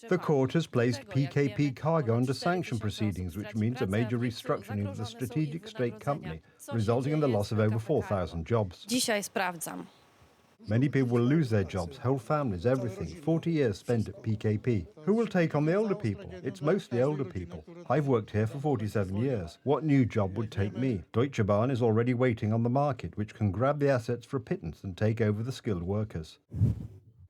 The court has placed PKP Cargo under sanction proceedings, which means a major restructuring of the strategic state company, resulting in the loss of over 4,000 jobs. Dzisiaj sprawdzam. Many people will lose their jobs, whole families, everything. 40 years spent at PKP. Who will take on the older people? It's mostly older people. I've worked here for 47 years. What new job would take me? Deutsche Bahn is already waiting on the market, which can grab the assets for a pittance and take over the skilled workers.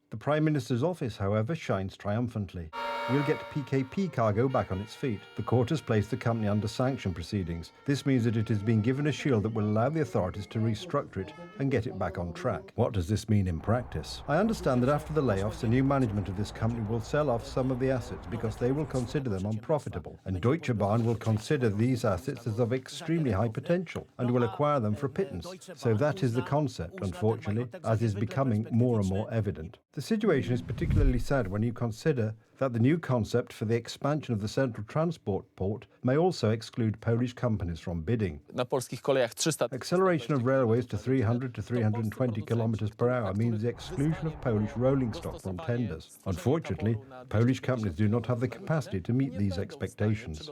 The Prime Minister's office, however, shines triumphantly. We'll get PKP Cargo back on its feet. The court has placed the company under sanction proceedings. This means that it has been given a shield that will allow the authorities to restructure it and get it back on track. What does this mean in practice? I understand that after the layoffs, the new management of this company will sell off some of the assets because they will consider them unprofitable. And Deutsche Bahn will consider these assets as of extremely high potential and will acquire them for a pittance. So that is the concept, unfortunately, as is becoming more and more evident. The situation is particularly sad when you consider that the new concept for the expansion of the central transport port may also exclude Polish companies from bidding. Acceleration of railways to 300 to 320 kilometers per hour means the exclusion of Polish rolling stock from tenders. Unfortunately, Polish companies do not have the capacity to meet these expectations.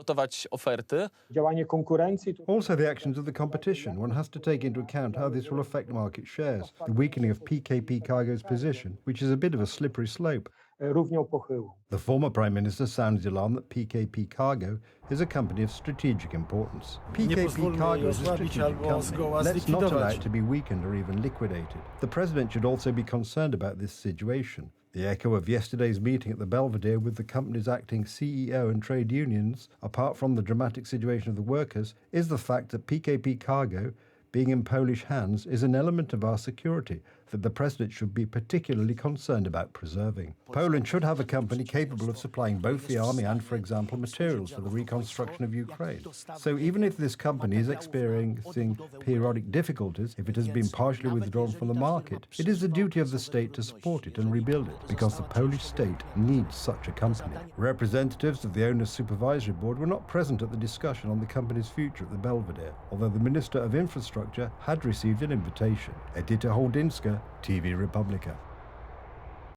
Also, the actions of the competition. One has to take into account how this will affect market shares, the weakening of PKP Cargo's position, which is a bit of a slippery slope. The former Prime Minister sounds the alarm that PKP Cargo is a company of strategic importance. PKP Cargo is a strategic company. Let's not allow it to be weakened or even liquidated. The President should also be concerned about this situation. The echo of yesterday's meeting at the Belvedere with the company's acting CEO and trade unions, apart from the dramatic situation of the workers, is the fact that PKP Cargo, being in Polish hands, is an element of our security that the President should be particularly concerned about preserving. Poland should have a company capable of supplying both the army and, for example, materials for the reconstruction of Ukraine. So even if this company is experiencing periodic difficulties, if it has been partially withdrawn from the market, it is the duty of the state to support it and rebuild it, because the Polish state needs such a company. Representatives of the owner's supervisory board were not present at the discussion on the company's future at the Belvedere, although the Minister of Infrastructure had received an invitation. Edyta Holdinska, TV Republika.